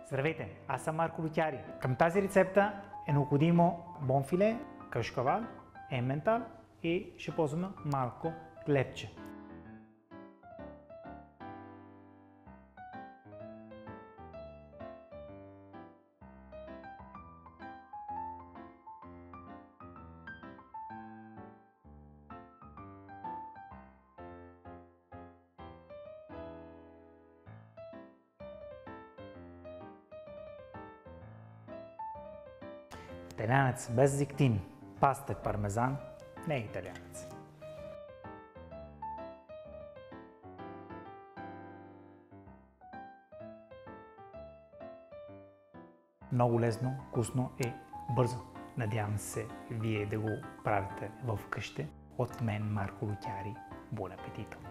Здравейте, аз съм Марко Лютяри. Към тази рецепта е необходимо бонфиле, кашкавал, ементал и ще ползваме малко хлебче. Италианец без зехтин, пастек пармезан не е италианец. Много лесно, вкусно и бързо. Надявам се вие да го правите в къщи. От мен Марко Лютяри. Бон апетит!